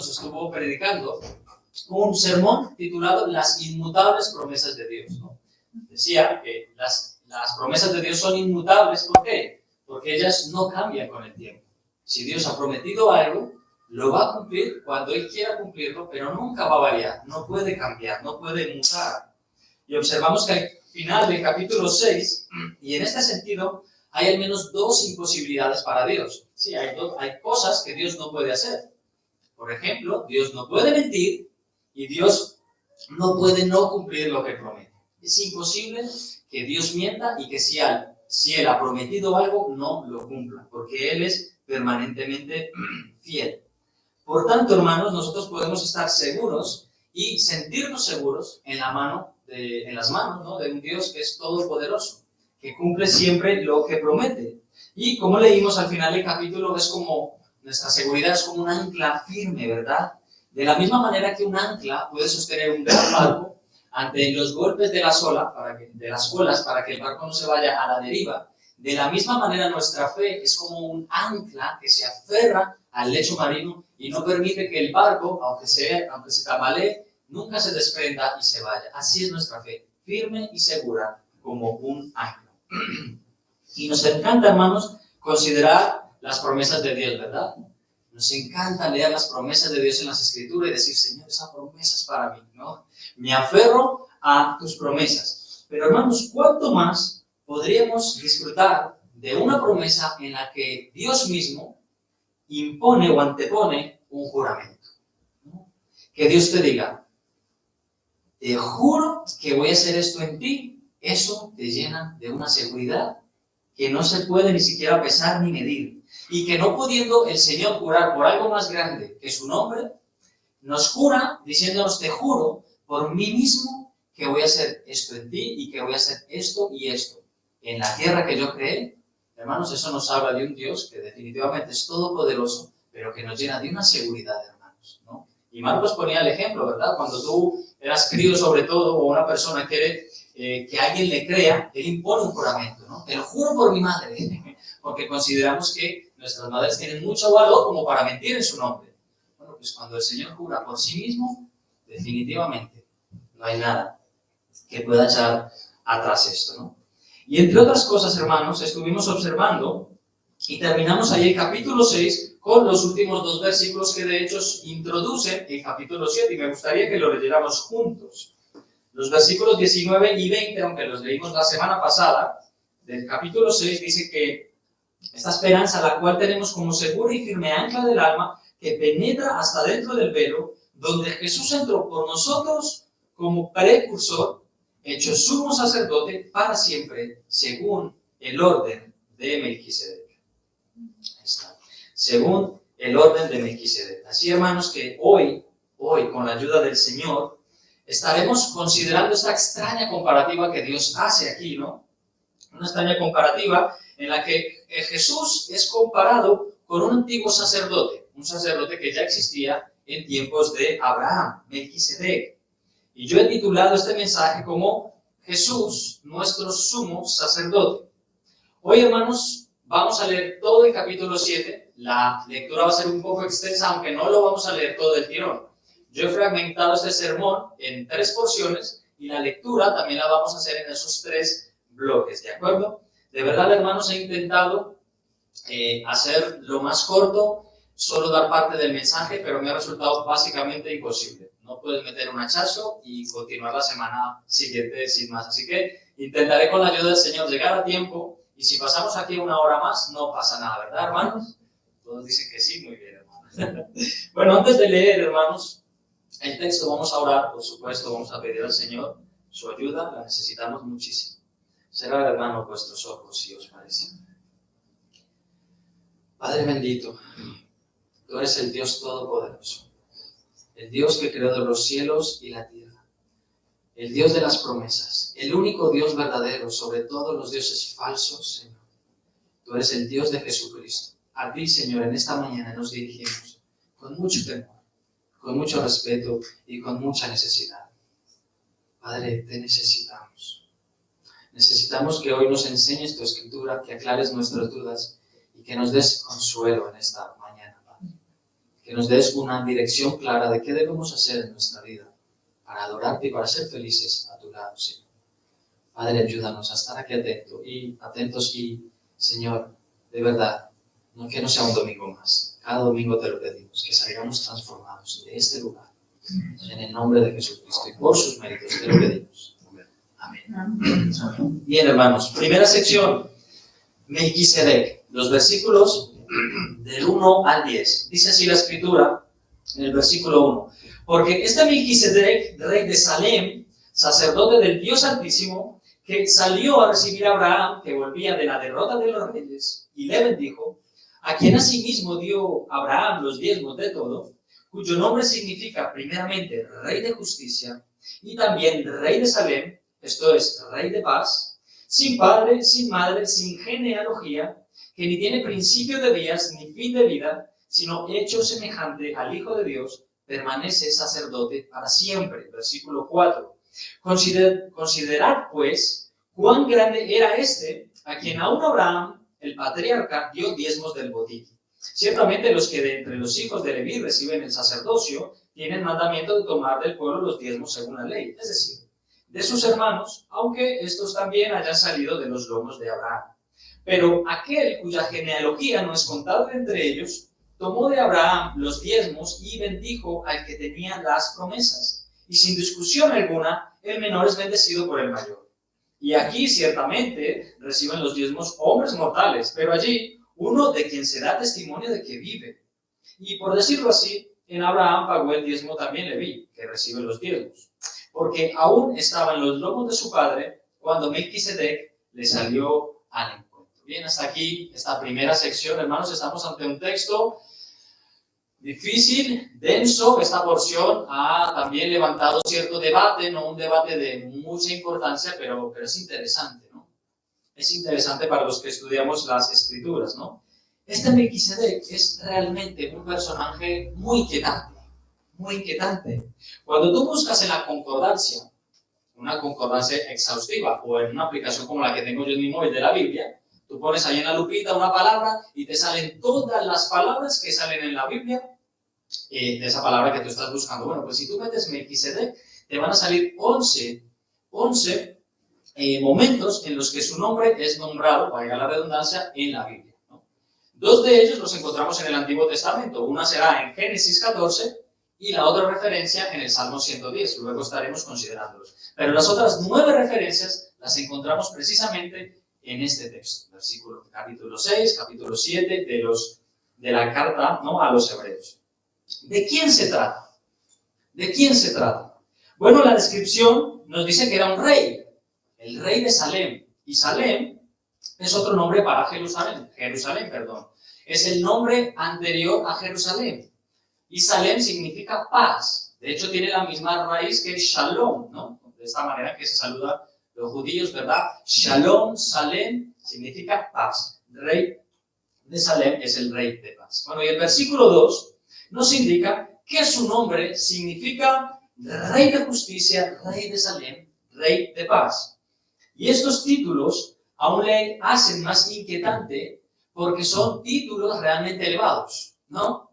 nos estuvo predicando un sermón titulado Las inmutables promesas de Dios, ¿no? Decía que las promesas de Dios son inmutables. ¿Por qué? Porque ellas no cambian con el tiempo. Si Dios ha prometido algo, lo va a cumplir cuando Él quiera cumplirlo, pero nunca va a variar, no puede cambiar, no puede mutar. Y observamos que al final del capítulo 6, y en este sentido, hay al menos dos imposibilidades para Dios. Sí, hay cosas que Dios no puede hacer. Por ejemplo, Dios no puede mentir y Dios no puede no cumplir lo que promete. Es imposible que Dios mienta y que si Él ha prometido algo, no lo cumpla, porque Él es permanentemente fiel. Por tanto, hermanos, nosotros podemos estar seguros y sentirnos seguros en las manos, ¿no?, de un Dios que es todopoderoso, que cumple siempre lo que promete. Y como leímos al final del capítulo, es como nuestra seguridad es como un ancla firme, ¿verdad? De la misma manera que un ancla puede sostener un gran barco ante los golpes de las olas para que el barco no se vaya a la deriva. De la misma manera, nuestra fe es como un ancla que se aferra al lecho marino y no permite que el barco, aunque se tambalee, nunca se desprenda y se vaya. Así es nuestra fe, firme y segura como un ancla. Y nos encanta, hermanos, considerar las promesas de Dios, ¿verdad? Nos encanta leer las promesas de Dios en las Escrituras y decir, Señor, esa promesa es para mí, ¿no? Me aferro a tus promesas. Pero, hermanos, ¿cuánto más podríamos disfrutar de una promesa en la que Dios mismo impone o antepone un juramento, ¿no? Que Dios te diga, te juro que voy a hacer esto en ti. Eso te llena de una seguridad que no se puede ni siquiera pesar ni medir. Y que no pudiendo el Señor jurar por algo más grande que su nombre, nos jura diciéndonos, te juro por mí mismo que voy a hacer esto en ti y que voy a hacer esto y esto en la tierra que yo creé. Hermanos, eso nos habla de un Dios que definitivamente es todopoderoso, pero que nos llena de una seguridad, hermanos, ¿no? Y Marcos ponía el ejemplo, ¿verdad? Cuando tú eras crío, sobre todo, o una persona quiere que alguien le crea, él impone un juramento, ¿no? Te lo juro por mi madre, porque consideramos que nuestras madres tienen mucho valor como para mentir en su nombre. Bueno, pues cuando el Señor jura por sí mismo, definitivamente no hay nada que pueda echar atrás esto, ¿no? Y entre otras cosas, hermanos, estuvimos observando y terminamos ahí el capítulo 6 con los últimos dos versículos que de hecho introducen el capítulo 7 y me gustaría que lo leyéramos juntos. Los versículos 19 y 20, aunque los leímos la semana pasada, del capítulo 6 dice que esta esperanza, la cual tenemos como segura y firme ancla del alma, que penetra hasta dentro del velo, donde Jesús entró por nosotros como precursor, hecho sumo sacerdote para siempre, según el orden de Melquisedec. Ahí está. Según el orden de Melquisedec. Así, hermanos, que hoy, con la ayuda del Señor, estaremos considerando esta extraña comparativa que Dios hace aquí, ¿no? Una extraña comparativa en la que Jesús es comparado con un antiguo sacerdote, un sacerdote que ya existía en tiempos de Abraham, Melquisedec. Y yo he titulado este mensaje como Jesús, nuestro sumo sacerdote. Hoy, hermanos, vamos a leer todo el capítulo 7. La lectura va a ser un poco extensa, aunque no lo vamos a leer todo el tirón. Yo he fragmentado este sermón en 3 porciones y la lectura también la vamos a hacer en esos 3 bloques, ¿de acuerdo? De verdad, hermanos, he intentado hacer lo más corto, solo dar parte del mensaje, pero me ha resultado básicamente imposible. No puedes meter un hachazo y continuar la semana siguiente sin más. Así que intentaré con la ayuda del Señor llegar a tiempo y si pasamos aquí 1 hora más, no pasa nada, ¿verdad, hermanos? Todos dicen que sí, muy bien, hermanos. Bueno, antes de leer, hermanos, el texto, vamos a orar, por supuesto, vamos a pedir al Señor su ayuda, la necesitamos muchísimo. Cerrad, hermano, vuestros ojos, si os parece. Padre bendito, tú eres el Dios todopoderoso, el Dios que creó los cielos y la tierra, el Dios de las promesas, el único Dios verdadero sobre todos los dioses falsos, Señor. Tú eres el Dios de Jesucristo. A ti, Señor, en esta mañana nos dirigimos con mucho temor, con mucho respeto y con mucha necesidad. Padre, te necesitamos. Necesitamos que hoy nos enseñes tu escritura, que aclares nuestras dudas y que nos des consuelo en esta mañana, Padre. que nos des una dirección clara de qué debemos hacer en nuestra vida para adorarte y para ser felices a tu lado, Señor. Padre, ayúdanos a estar aquí atentos y, Señor, de verdad, que no sea un domingo más. Cada domingo te lo pedimos, que salgamos transformados de este lugar. En el nombre de Jesucristo y por sus méritos te lo pedimos. Amén. Bien, hermanos, primera sección, Melquisedec, los versículos del 1 al 10. Dice así la Escritura en el versículo 1. Porque este Melquisedec, rey de Salem, sacerdote del Dios Altísimo, que salió a recibir a Abraham, que volvía de la derrota de los reyes, y le bendijo, a quien asimismo dio Abraham los diezmos de todo, cuyo nombre significa primeramente Rey de Justicia, y también Rey de Salem, esto es, Rey de Paz, sin padre, sin madre, sin genealogía, que ni tiene principio de días ni fin de vida, sino hecho semejante al Hijo de Dios, permanece sacerdote para siempre. Versículo 4. Considerad, pues, cuán grande era este, a quien aún Abraham, el patriarca, dio diezmos del botín. Ciertamente los que de entre los hijos de Leví reciben el sacerdocio, tienen mandamiento de tomar del pueblo los diezmos según la ley, es decir, de sus hermanos, aunque estos también hayan salido de los lomos de Abraham. Pero aquel cuya genealogía no es contada entre ellos, tomó de Abraham los diezmos y bendijo al que tenía las promesas. Y sin discusión alguna, el menor es bendecido por el mayor. Y aquí ciertamente reciben los diezmos hombres mortales, pero allí uno de quien se da testimonio de que vive. Y por decirlo así, en Abraham pagó el diezmo también Leví, que recibe los diezmos, porque aún estaba en los lomos de su padre cuando Melquisedec le salió al encuentro. Bien, hasta aquí esta primera sección, hermanos. Estamos ante un texto difícil, denso. Esta porción ha también levantado cierto debate, no un debate de mucha importancia, pero es interesante, ¿no? Es interesante para los que estudiamos las Escrituras, ¿no? Este Melquisedec es realmente un personaje muy inquietante, muy inquietante. Cuando tú buscas en la concordancia, una concordancia exhaustiva, o en una aplicación como la que tengo yo en mi móvil de la Biblia, tú pones ahí en la lupita una palabra y te salen todas las palabras que salen en la Biblia de esa palabra que tú estás buscando. Bueno, pues si tú metes Melquisedec, te van a salir 11 momentos en los que su nombre es nombrado, valga la redundancia, en la Biblia, ¿no? Dos de ellos los encontramos en el Antiguo Testamento. Una será en Génesis 14 y la otra referencia en el Salmo 110. Luego estaremos considerándolos. Pero las otras 9 referencias las encontramos precisamente en este texto. Capítulo 6, capítulo 7 de la carta, ¿no?, a los hebreos. ¿De quién se trata? ¿De quién se trata? Bueno, la descripción nos dice que era un rey, el rey de Salem. Y Salem es otro nombre para Jerusalén. Es el nombre anterior a Jerusalén. Y Salem significa paz. De hecho, tiene la misma raíz que Shalom, ¿no? De esta manera que se saluda los judíos, ¿verdad? Shalom, Salem, significa paz. Rey de Salem es el rey de paz. Bueno, y el versículo 2 nos indica que su nombre significa Rey de Justicia, Rey de Salem, Rey de Paz. Y estos títulos aún le hacen más inquietante porque son títulos realmente elevados, ¿no?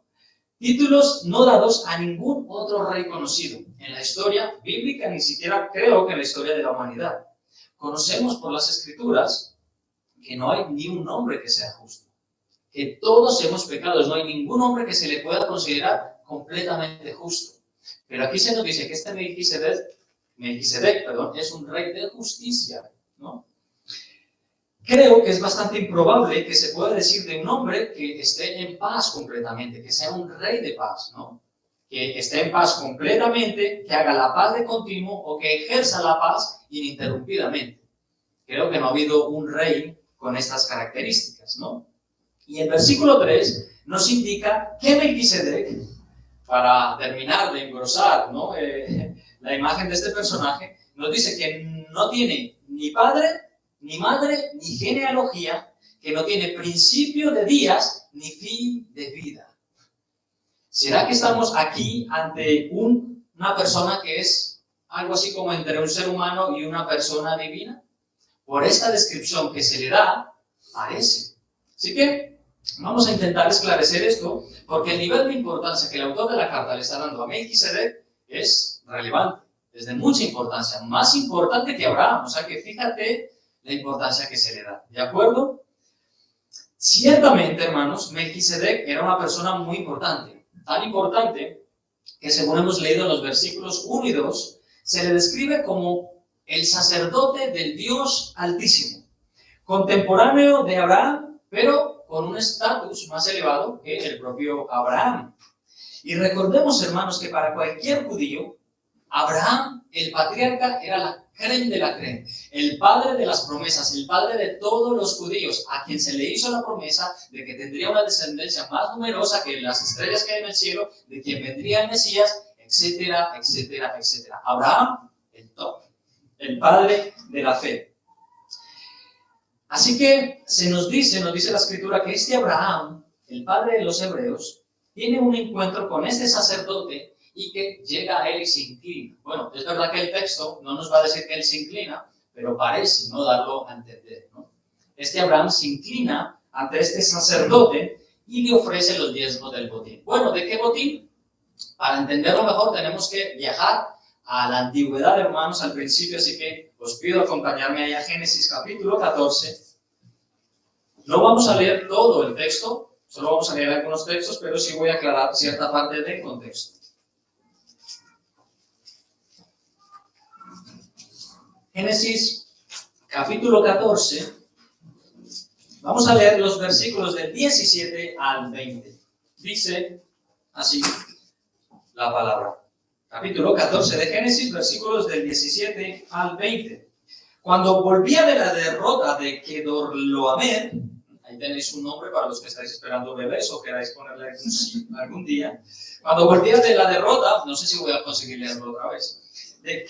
Títulos no dados a ningún otro rey conocido en la historia bíblica, ni siquiera creo que en la historia de la humanidad. Conocemos por las Escrituras que no hay ni un hombre que sea justo, que todos hemos pecado, no hay ningún hombre que se le pueda considerar completamente justo. Pero aquí se nos dice que este Melquisedec, es un rey de justicia, ¿no? Creo que es bastante improbable que se pueda decir de un hombre que esté en paz completamente, que sea un rey de paz, ¿no? Que esté en paz completamente, que haga la paz de continuo o que ejerza la paz ininterrumpidamente. Creo que no ha habido un rey con estas características, ¿no? Y el versículo 3 nos indica que Melquisedec, para terminar de engrosar, ¿no?, la imagen de este personaje, nos dice que no tiene ni padre, ni madre, ni genealogía, que no tiene principio de días, ni fin de vida. ¿Será que estamos aquí ante una persona que es algo así como entre un ser humano y una persona divina? Por esta descripción que se le da, parece. Así que Vamos a intentar esclarecer esto, porque el nivel de importancia que el autor de la carta le está dando a Melquisedec es relevante, es de mucha importancia, más importante que Abraham. O sea que fíjate la importancia que se le da, ¿de acuerdo? Ciertamente, hermanos, Melquisedec era una persona muy importante, tan importante que según hemos leído en los versículos 1 y 2, se le describe como el sacerdote del Dios Altísimo, contemporáneo de Abraham, pero con un estatus más elevado que el propio Abraham. Y recordemos, hermanos, que para cualquier judío, Abraham, el patriarca, era la crème de la crème, el padre de las promesas, el padre de todos los judíos, a quien se le hizo la promesa de que tendría una descendencia más numerosa que las estrellas que hay en el cielo, de quien vendría el Mesías, etcétera, etcétera, etcétera. Abraham, el top, el padre de la fe. Así que nos dice la Escritura que este Abraham, el padre de los hebreos, tiene un encuentro con este sacerdote y que llega a él y se inclina. Bueno, es verdad que el texto no nos va a decir que él se inclina, pero parece no darlo a entender, ¿no? Este Abraham se inclina ante este sacerdote y le ofrece los diezmos del botín. Bueno, ¿de qué botín? Para entenderlo mejor tenemos que viajar a la antigüedad, hermanos, al principio, así que os pido acompañarme ahí a Génesis capítulo 14. No vamos a leer todo el texto, solo vamos a leer algunos textos, pero sí voy a aclarar cierta parte del contexto. Génesis capítulo 14, vamos a leer los versículos del 17 al 20. Dice así la palabra. Capítulo 14 de Génesis, versículos del 17 al 20. Cuando volvía de la derrota de Kedorlaomer, ahí tenéis un nombre para los que estáis esperando bebés o queráis ponerle algún día. Cuando volvía de la derrota, no sé si voy a conseguir leerlo otra vez, de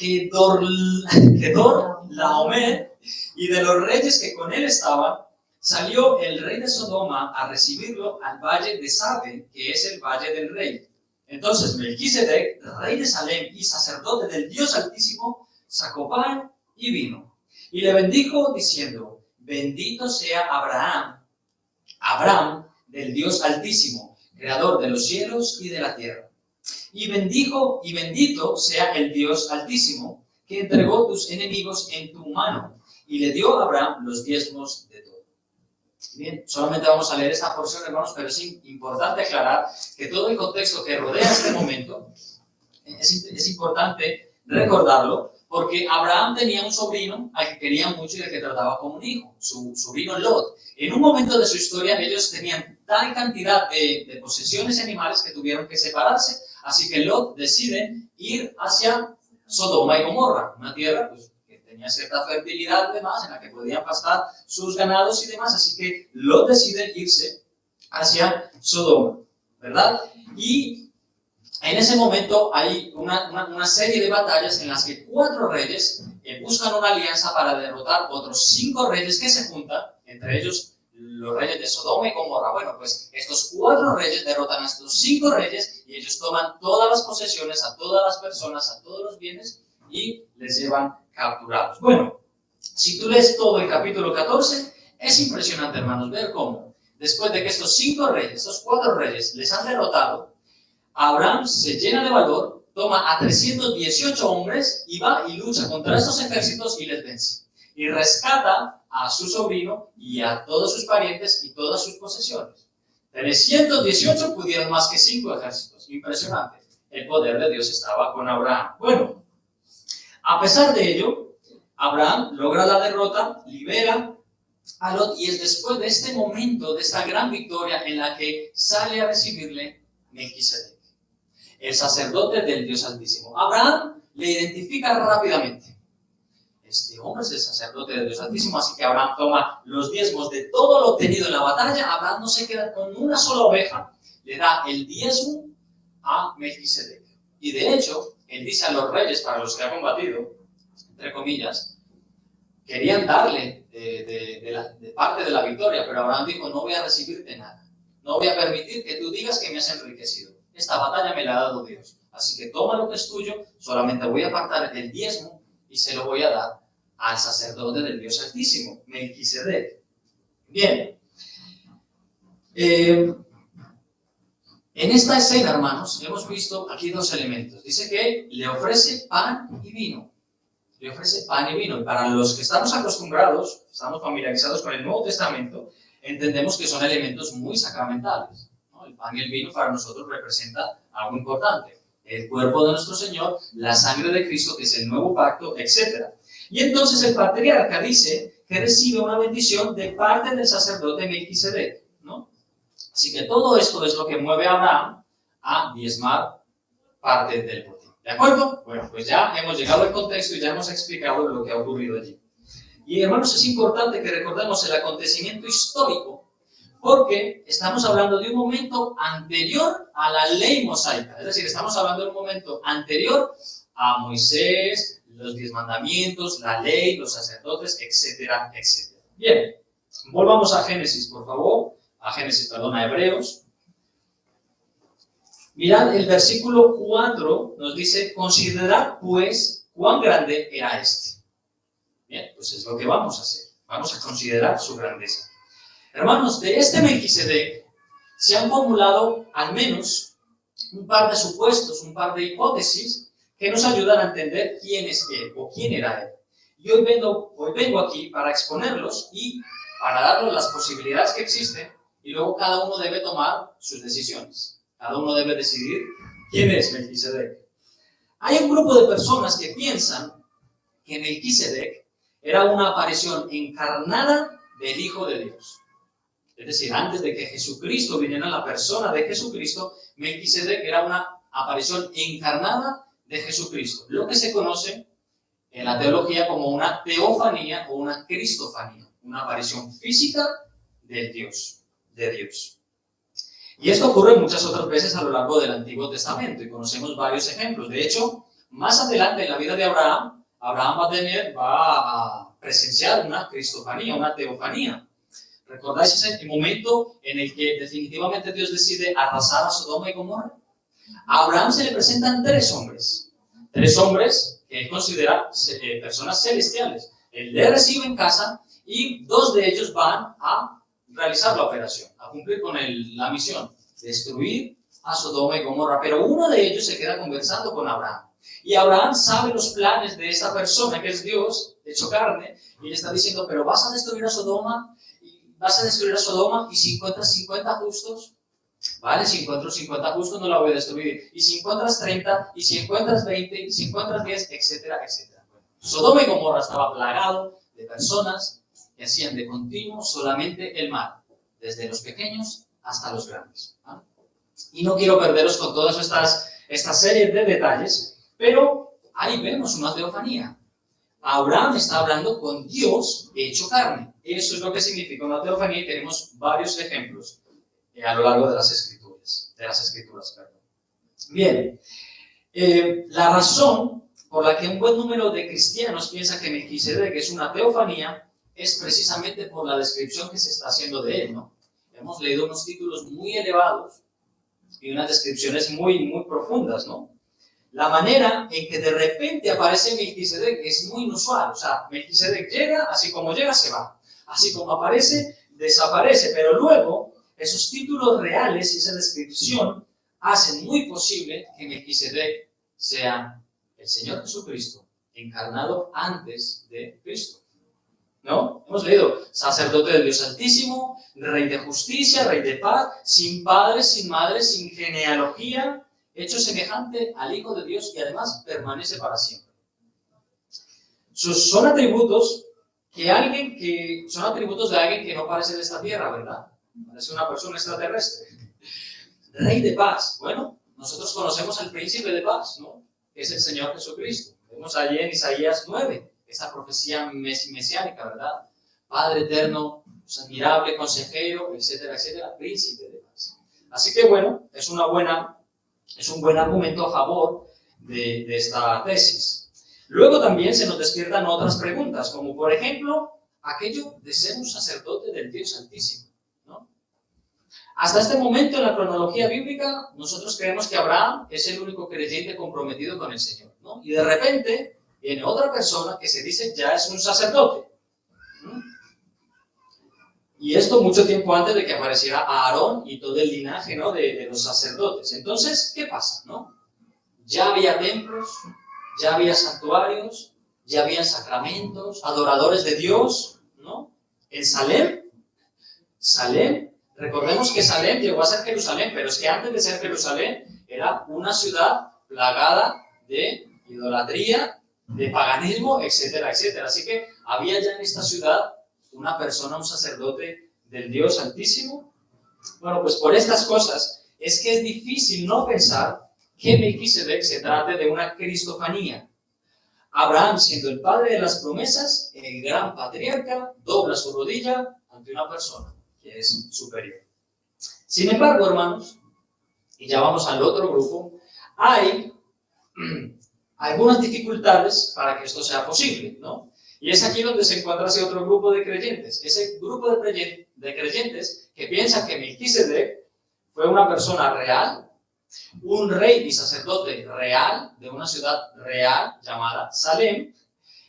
Kedorlaomer y de los reyes que con él estaban, salió el rey de Sodoma a recibirlo al valle de Sabe, que es el valle del rey. Entonces Melquisedec, rey de Salem y sacerdote del Dios Altísimo, sacó pan y vino, y le bendijo diciendo: bendito sea Abraham del Dios Altísimo, creador de los cielos y de la tierra. Y bendito sea el Dios Altísimo, que entregó tus enemigos en tu mano, y le dio a Abraham los diezmos de todo. Bien, solamente vamos a leer esta porción, hermanos, pero es importante aclarar que todo el contexto que rodea este momento es importante recordarlo, porque Abraham tenía un sobrino al que quería mucho y al que trataba como un hijo, su sobrino Lot. En un momento de su historia ellos tenían tal cantidad de posesiones animales que tuvieron que separarse, así que Lot decide ir hacia Sodoma y Gomorra, una tierra pues, que tenía cierta fertilidad y demás, en la que podían pastar sus ganados y demás, así que Lot decide irse hacia Sodoma, ¿verdad? Y en ese momento hay una serie de batallas en las que 4 reyes buscan una alianza para derrotar otros 5 reyes que se juntan, entre ellos los reyes de Sodoma y Gomorra. Bueno, pues estos 4 reyes derrotan a estos 5 reyes y ellos toman todas las posesiones, a todas las personas, a todos los bienes y les llevan capturados. Bueno, si tú lees todo el capítulo 14, es impresionante, hermanos, ver cómo después de que estos 5 reyes, estos 4 reyes les han derrotado, Abraham se llena de valor, toma a 318 hombres y va y lucha contra estos ejércitos y les vence. Y rescata a su sobrino y a todos sus parientes y todas sus posesiones. 318 pudieron más que 5 ejércitos. Impresionante. El poder de Dios estaba con Abraham. Bueno, a pesar de ello, Abraham logra la derrota, libera a Lot y es después de este momento, de esta gran victoria en la que sale a recibirle Melquisedec, el sacerdote del Dios Altísimo. Abraham le identifica rápidamente. Este hombre es el sacerdote del Dios Altísimo, así que Abraham toma los diezmos de todo lo obtenido en la batalla. Abraham no se queda con una sola oveja, le da el diezmo a Melquisedec. Y de hecho, él dice a los reyes para los que ha combatido, entre comillas, querían darle de parte de la victoria, pero Abraham dijo: no voy a recibirte nada, no voy a permitir que tú digas que me has enriquecido. Esta batalla me la ha dado Dios, así que toma lo que es tuyo, solamente voy a apartar el diezmo y se lo voy a dar al sacerdote del Dios Altísimo, Melquisedec. Bien, En esta escena, hermanos, hemos visto aquí dos elementos. Dice que le ofrece pan y vino. Le ofrece pan y vino. Y para los que estamos acostumbrados, estamos familiarizados con el Nuevo Testamento, entendemos que son elementos muy sacramentales, ¿no? El pan y el vino para nosotros representa algo importante. El cuerpo de nuestro Señor, la sangre de Cristo, que es el nuevo pacto, etc. Y entonces el patriarca dice que recibe una bendición de parte del sacerdote Melquisedec, ¿no? Así que todo esto es lo que mueve a Abraham a diezmar parte del botín. ¿De acuerdo? Bueno, pues ya hemos llegado al contexto y ya hemos explicado lo que ha ocurrido allí. Y hermanos, es importante que recordemos el acontecimiento histórico porque estamos hablando de un momento anterior a la ley mosaica. Es decir, estamos hablando de un momento anterior a Moisés, los 10 mandamientos, la ley, los sacerdotes, etcétera, etcétera. Bien, volvamos a Génesis, por favor. A Hebreos. Mirad, el versículo 4 nos dice, considerad pues cuán grande era este. Bien, pues es lo que vamos a hacer. Vamos a considerar su grandeza. Hermanos, de este Melquisedec se han formulado al menos un par de supuestos, un par de hipótesis que nos ayudan a entender quién es él o quién era él. Y hoy vengo aquí para exponerlos y para darles las posibilidades que existen y luego cada uno debe tomar sus decisiones. Cada uno debe decidir quién es Melquisedec. Hay un grupo de personas que piensan que Melquisedec era una aparición encarnada del Hijo de Dios. Es decir, antes de que Jesucristo viniera en la persona de Jesucristo, Melquisedec era una aparición encarnada de Jesucristo. Lo que se conoce en la teología como una teofanía o una cristofanía, una aparición física de Dios. Y esto ocurre muchas otras veces a lo largo del Antiguo Testamento y conocemos varios ejemplos. De hecho, más adelante en la vida de Abraham, va a presenciar una cristofanía, una teofanía. ¿Recordáis ese momento en el que definitivamente Dios decide arrasar a Sodoma y Gomorra? A Abraham se le presentan tres hombres que él considera personas celestiales. Él le recibe en casa y dos de ellos van a realizar la operación, a cumplir con la misión, destruir a Sodoma y Gomorra. Pero uno de ellos se queda conversando con Abraham. Y Abraham sabe los planes de esta persona que es Dios, hecho carne, y le está diciendo, pero vas a destruir a Sodoma, y si encuentras 50 justos, vale, si encuentro 50 justos no la voy a destruir, y si encuentras 30, y si encuentras 20, y si encuentras 10, etcétera, etcétera. Bueno, Sodoma y Gomorra estaba plagado de personas que hacían de continuo solamente el mal, desde los pequeños hasta los grandes, ¿vale? Y no quiero perderos con todas estas series de detalles, pero ahí vemos una teofanía. Abraham está hablando con Dios hecho carne. Eso es lo que significa una teofanía y tenemos varios ejemplos a lo largo de las escrituras. Bien, la razón por la que un buen número de cristianos piensa que Melquisedec es una teofanía es precisamente por la descripción que se está haciendo de él, ¿no? Hemos leído unos títulos muy elevados y unas descripciones muy, muy profundas, ¿no? La manera en que de repente aparece Melquisedec es muy inusual. O sea, Melquisedec llega, así como llega, se va. Así como aparece, desaparece. Pero luego, esos títulos reales y esa descripción hacen muy posible que Melquisedec sea el Señor Jesucristo, encarnado antes de Cristo. ¿No? Hemos leído, sacerdote del Dios Altísimo, rey de justicia, rey de paz, sin padre, sin madre, sin genealogía, hecho semejante al Hijo de Dios y además permanece para siempre. Son atributos de alguien que no parece de esta tierra, ¿verdad? Parece una persona extraterrestre. Rey de paz. Bueno, nosotros conocemos al príncipe de paz, ¿no? Que es el Señor Jesucristo. Vemos allí en Isaías 9, esa profecía mesiánica, ¿verdad? Padre eterno, admirable, consejero, etcétera, etcétera, príncipe de paz. Así que bueno, es un buen argumento a favor de esta tesis. Luego también se nos despiertan otras preguntas, como por ejemplo, aquello de ser un sacerdote del Dios Altísimo, ¿no? Hasta este momento en la cronología bíblica, nosotros creemos que Abraham es el único creyente comprometido con el Señor, ¿no? Y de repente viene otra persona que se dice ya es un sacerdote. Y esto mucho tiempo antes de que apareciera Aarón y todo el linaje, ¿no?, de los sacerdotes. Entonces, ¿qué pasa, no? Ya había templos, ya había santuarios, ya había sacramentos, adoradores de Dios, ¿no? En Salem, recordemos que Salem llegó a ser Jerusalén, pero es que antes de ser Jerusalén era una ciudad plagada de idolatría, de paganismo, etcétera, etcétera. Así que había ya en esta ciudad una persona, un sacerdote del Dios Altísimo. Bueno, pues por estas cosas es que es difícil no pensar que Melquisedec se trate de una cristofanía. Abraham, siendo el padre de las promesas, el gran patriarca, dobla su rodilla ante una persona que es superior. Sin embargo, hermanos, y ya vamos al otro grupo, hay algunas dificultades para que esto sea posible, ¿no? Y es aquí donde se encuentra ese otro grupo de creyentes, ese grupo de creyentes que piensan que Melquisedec fue una persona real, un rey y sacerdote real de una ciudad real llamada Salem,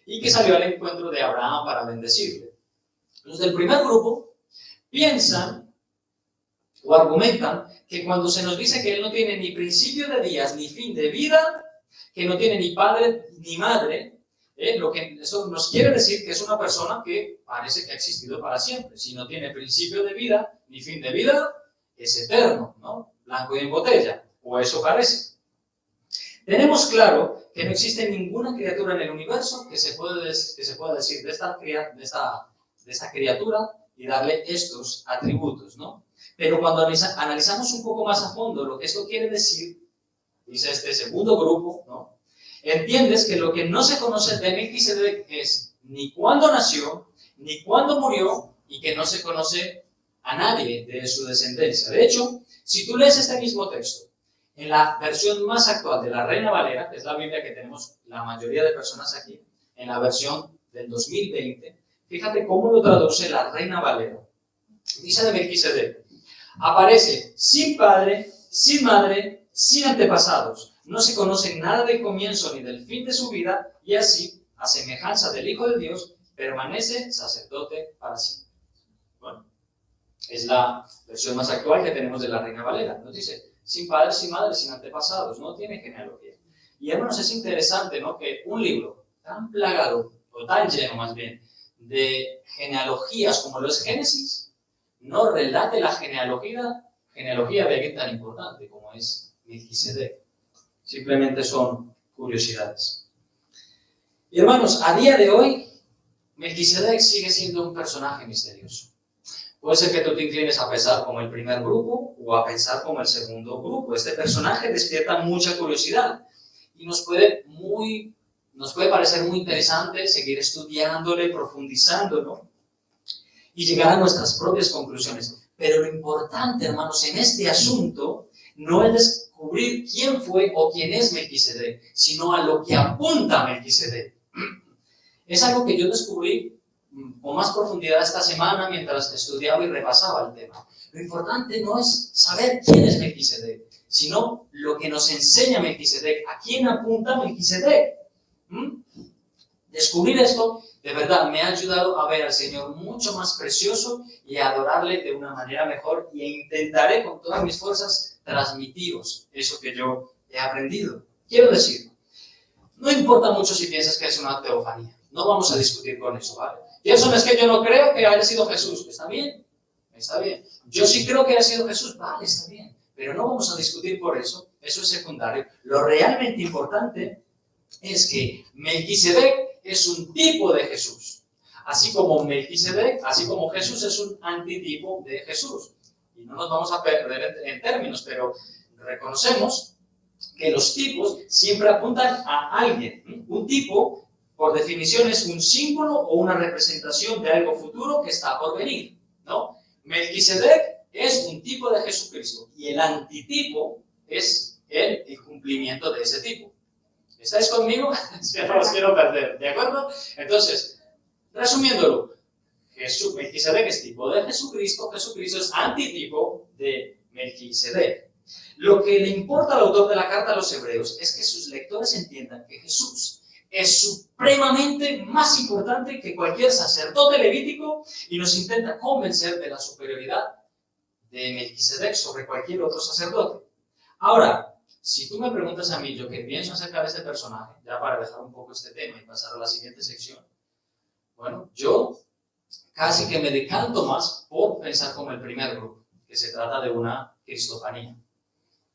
y que salió al encuentro de Abraham para bendecirle. Los del primer grupo piensan o argumentan que cuando se nos dice que él no tiene ni principio de días ni fin de vida, que no tiene ni padre ni madre, lo que eso nos quiere decir que es una persona que parece que ha existido para siempre. Si no tiene principio de vida ni fin de vida, es eterno, ¿no? Blanco y en botella, o eso parece. Tenemos claro que no existe ninguna criatura en el universo que se pueda decir de esta criatura y darle estos atributos, ¿no? Pero cuando analizamos un poco más a fondo lo que esto quiere decir, dice este segundo grupo, ¿no?, entiendes que lo que no se conoce de Melquisedec es ni cuándo nació, ni cuándo murió, y que no se conoce a nadie de su descendencia. De hecho, si tú lees este mismo texto en la versión más actual de la Reina Valera, que es la Biblia que tenemos la mayoría de personas aquí, en la versión del 2020, fíjate cómo lo traduce la Reina Valera. Dice de Melquisedec: aparece sin padre, sin madre, sin antepasados. No se conoce nada del comienzo ni del fin de su vida, y así, a semejanza del Hijo de Dios, permanece sacerdote para siempre. Bueno, es la versión más actual que tenemos de la Reina Valera. Nos dice, sin padre, sin madre, sin antepasados, no tiene genealogía. Y hermanos, es interesante, ¿no?, que un libro tan plagado, o tan lleno más bien, de genealogías como lo es Génesis, no relate la genealogía de alguien tan importante como es Melquisedec. Simplemente son curiosidades. Y hermanos, a día de hoy, Melquisedec sigue siendo un personaje misterioso. Puede ser que tú te inclines a pensar como el primer grupo o a pensar como el segundo grupo. Este personaje despierta mucha curiosidad y nos puede parecer muy interesante seguir estudiándole, profundizándolo y llegar a nuestras propias conclusiones. Pero lo importante, hermanos, en este asunto no es descubrir quién fue o quién es Melquisedec, sino a lo que apunta Melquisedec. Es algo que yo descubrí con más profundidad esta semana mientras estudiaba y repasaba el tema. Lo importante no es saber quién es Melquisedec, sino lo que nos enseña Melquisedec, a quién apunta Melquisedec. Descubrir esto, de verdad, me ha ayudado a ver al Señor mucho más precioso y a adorarle de una manera mejor, y intentaré con todas mis fuerzas transmitiros eso que yo he aprendido. Quiero decir, no importa mucho si piensas que es una teofanía, no vamos a discutir con eso, ¿vale? Y eso no es que yo no creo que haya sido Jesús, está bien, está bien. Yo sí creo que haya sido Jesús, vale, está bien, pero no vamos a discutir por eso, eso es secundario. Lo realmente importante es que Melquisedec es un tipo de Jesús, así como Jesús es un antitipo de Jesús. Y no nos vamos a perder en términos, pero reconocemos que los tipos siempre apuntan a alguien. Un tipo, por definición, es un símbolo o una representación de algo futuro que está por venir, ¿no? Melquisedec es un tipo de Jesucristo y el antitipo es el cumplimiento de ese tipo. ¿Estáis conmigo? Es que no los quiero perder, ¿de acuerdo? Entonces, resumiéndolo, Melquisedec es tipo de Jesucristo, Jesucristo es antitipo de Melquisedec. Lo que le importa al autor de la carta a los hebreos es que sus lectores entiendan que Jesús es supremamente más importante que cualquier sacerdote levítico y nos intenta convencer de la superioridad de Melquisedec sobre cualquier otro sacerdote. Ahora, si tú me preguntas a mí, yo qué pienso acerca de este personaje, ya para dejar un poco este tema y pasar a la siguiente sección, bueno, yo casi que me decanto más por pensar como el primer grupo, que se trata de una cristofanía.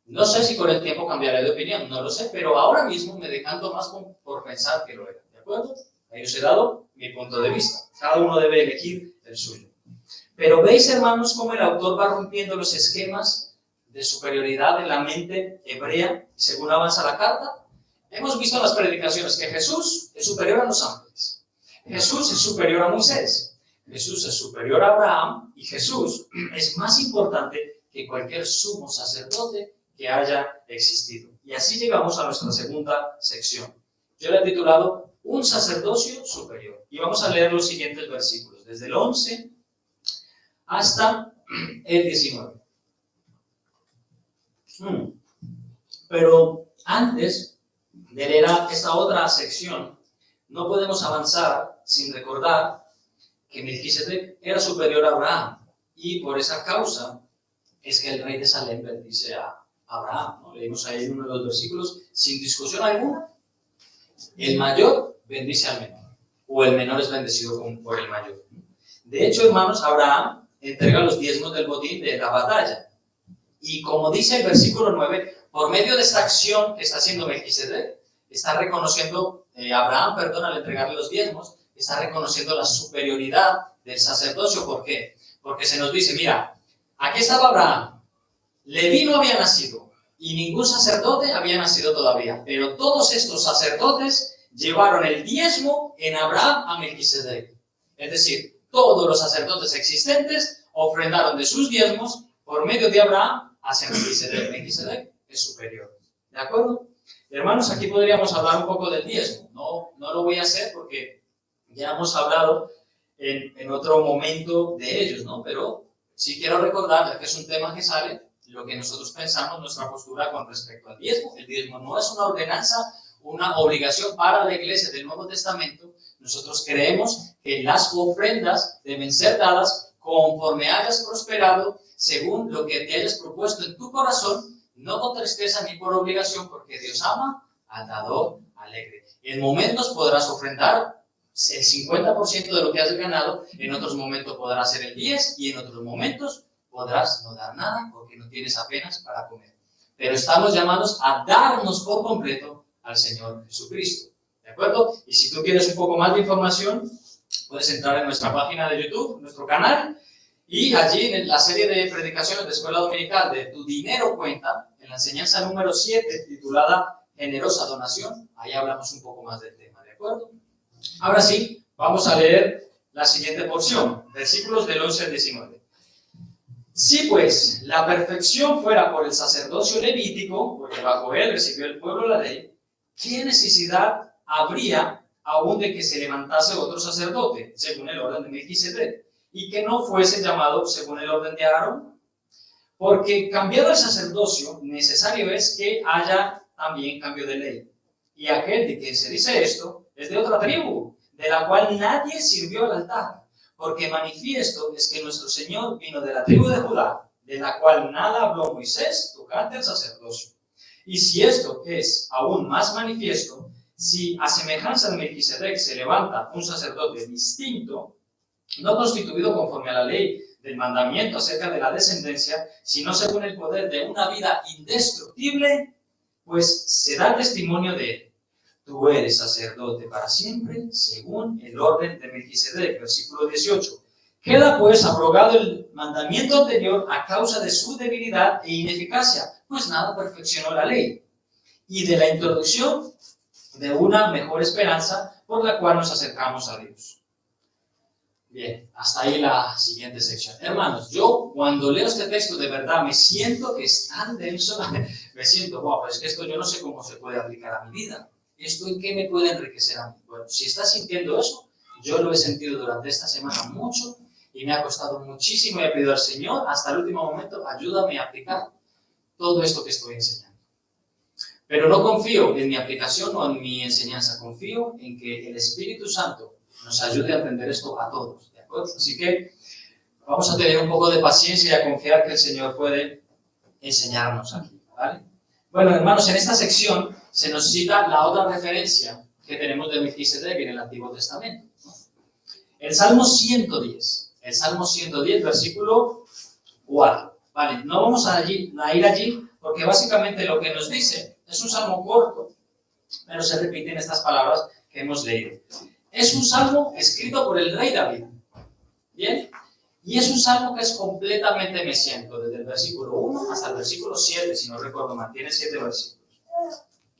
No sé si con el tiempo cambiaré de opinión, no lo sé, pero ahora mismo me decanto más por pensar que lo era, ¿de acuerdo? Ahí os he dado mi punto de vista, cada uno debe elegir el suyo. Pero veis, hermanos, cómo el autor va rompiendo los esquemas de superioridad de la mente hebrea según avanza la carta. Hemos visto en las predicaciones que Jesús es superior a los ángeles, Jesús es superior a Moisés, Jesús es superior a Abraham y Jesús es más importante que cualquier sumo sacerdote que haya existido. Y así llegamos a nuestra segunda sección. Yo la he titulado Un sacerdocio superior. Y vamos a leer los siguientes versículos, desde el 11 hasta el 19. Pero antes de leer esta otra sección, no podemos avanzar sin recordar que Melquisedec era superior a Abraham. Y por esa causa es que el rey de Salem bendice a Abraham, ¿no? Leímos ahí en uno de los versículos, sin discusión alguna, el mayor bendice al menor, o el menor es bendecido por el mayor. De hecho, hermanos, Abraham entrega los diezmos del botín de la batalla. Y como dice el versículo 9, por medio de esta acción que está haciendo Melquisedec, está reconociendo, Abraham, al entregarle los diezmos, está reconociendo la superioridad del sacerdocio. ¿Por qué? Porque se nos dice, mira, aquí estaba Abraham, Leví no había nacido y ningún sacerdote había nacido todavía, pero todos estos sacerdotes llevaron el diezmo en Abraham a Melquisedec. Es decir, todos los sacerdotes existentes ofrendaron de sus diezmos por medio de Abraham hacia Melquisedec. Melquisedec es superior. ¿De acuerdo? Hermanos, aquí podríamos hablar un poco del diezmo. No lo voy a hacer porque ya hemos hablado en otro momento de ellos, ¿no? Pero sí quiero recordar, que es un tema que sale, lo que nosotros pensamos, nuestra postura con respecto al diezmo. El diezmo no es una ordenanza, una obligación para la iglesia del Nuevo Testamento. Nosotros creemos que las ofrendas deben ser dadas conforme hayas prosperado, según lo que te hayas propuesto en tu corazón, no con tristeza ni por obligación, porque Dios ama al dador alegre. En momentos podrás ofrendar el 50% de lo que has ganado, en otros momentos podrás hacer el 10% y en otros momentos podrás no dar nada porque no tienes apenas para comer. Pero estamos llamados a darnos por completo al Señor Jesucristo. ¿De acuerdo? Y si tú quieres un poco más de información, puedes entrar en nuestra página de YouTube, nuestro canal, y allí en la serie de predicaciones de Escuela Dominical de Tu Dinero Cuenta, en la enseñanza número 7, titulada Generosa Donación, ahí hablamos un poco más del tema. ¿De acuerdo? Ahora sí, vamos a leer la siguiente porción, versículos del 11 al 19. Si pues la perfección fuera por el sacerdocio levítico, porque bajo él recibió el pueblo la ley, ¿qué necesidad habría aún de que se levantase otro sacerdote, según el orden de Melquisedec, y que no fuese llamado según el orden de Aarón? Porque cambiado el sacerdocio, necesario es que haya también cambio de ley. Y aquel de quien se dice esto es de otra tribu, de la cual nadie sirvió al altar. Porque manifiesto es que nuestro Señor vino de la tribu de Judá, de la cual nada habló Moisés tocante al sacerdocio. Y si esto es aún más manifiesto, si a semejanza de Melquisedec se levanta un sacerdote distinto, no constituido conforme a la ley del mandamiento acerca de la descendencia, sino según el poder de una vida indestructible, pues se da testimonio de él. Tú eres sacerdote para siempre, según el orden de Melquisedec. Versículo 18. Queda pues abrogado el mandamiento anterior a causa de su debilidad e ineficacia, pues nada perfeccionó la ley. Y de la introducción de una mejor esperanza por la cual nos acercamos a Dios. Bien, hasta ahí la siguiente sección. Hermanos, yo cuando leo este texto de verdad me siento que es tan denso, me siento, wow, pues es que esto yo no sé cómo se puede aplicar a mi vida. ¿Esto en qué me puede enriquecer a mí? Bueno, si estás sintiendo eso, yo lo he sentido durante esta semana mucho y me ha costado muchísimo y he pedido al Señor hasta el último momento, ayúdame a aplicar todo esto que estoy enseñando. Pero no confío en mi aplicación o en mi enseñanza, confío en que el Espíritu Santo nos ayude a aprender esto a todos, ¿de acuerdo? Así que vamos a tener un poco de paciencia y a confiar que el Señor puede enseñarnos aquí, ¿vale? Bueno, hermanos, en esta sección se nos cita la otra referencia que tenemos de Melquisedec en el Antiguo Testamento, ¿no? El Salmo 110, versículo 4, ¿vale? No vamos a ir allí porque básicamente lo que nos dice es un salmo corto, pero se repiten estas palabras que hemos leído. Es un salmo escrito por el rey David, ¿bien? Y es un salmo que es completamente mesiánico, desde el versículo 1 hasta el versículo 7, si no recuerdo mal, tiene 7 versículos.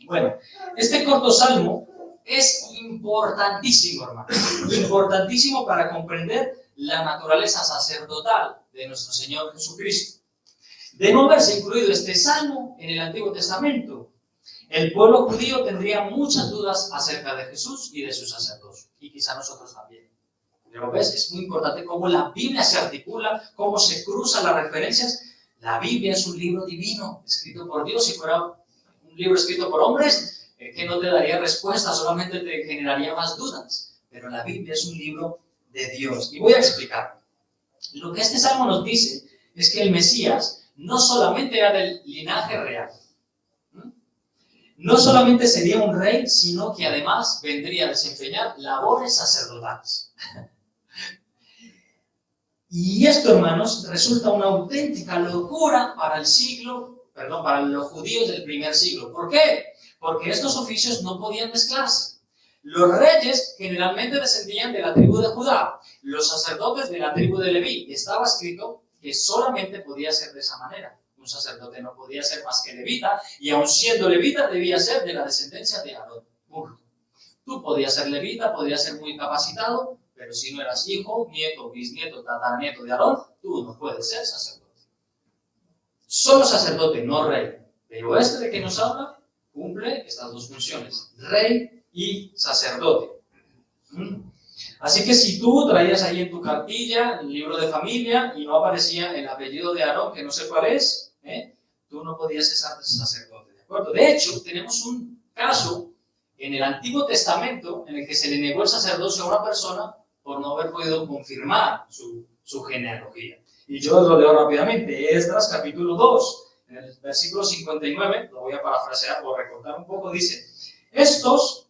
Bueno, este corto salmo es importantísimo, hermano, importantísimo para comprender la naturaleza sacerdotal de nuestro Señor Jesucristo. De no haberse incluido este salmo en el Antiguo Testamento, el pueblo judío tendría muchas dudas acerca de Jesús y de su sacerdocio, y quizá nosotros también. Pero ves, es muy importante cómo la Biblia se articula, cómo se cruzan las referencias. La Biblia es un libro divino, escrito por Dios. Si fuera un libro escrito por hombres, que no te daría respuesta, solamente te generaría más dudas. Pero la Biblia es un libro de Dios. Y voy a explicar. Lo que este salmo nos dice es que el Mesías no solamente era del linaje real, no solamente sería un rey, sino que además vendría a desempeñar labores sacerdotales. Y esto, hermanos, resulta una auténtica locura para para los judíos del primer siglo. ¿Por qué? Porque estos oficios no podían mezclarse. Los reyes generalmente descendían de la tribu de Judá, los sacerdotes de la tribu de Leví. Estaba escrito que solamente podía ser de esa manera. Un sacerdote no podía ser más que levita, y aun siendo levita debía ser de la descendencia de Aarón. Tú podías ser levita, podías ser muy capacitado, pero si no eras hijo, nieto, bisnieto, tataranieto de Aarón, tú no puedes ser sacerdote. Solo sacerdote, no rey. Pero este de que nos habla cumple estas dos funciones, rey y sacerdote. Así que si tú traías ahí en tu cartilla el libro de familia y no aparecía el apellido de Aarón, que no sé cuál es, tú no podías ser sacerdote, ¿de acuerdo? De hecho, tenemos un caso en el Antiguo Testamento en el que se le negó el sacerdocio a una persona por no haber podido confirmar su genealogía. Y yo lo leo rápidamente. Esdras capítulo 2, en el versículo 59, lo voy a parafrasear o recortar un poco, dice: estos,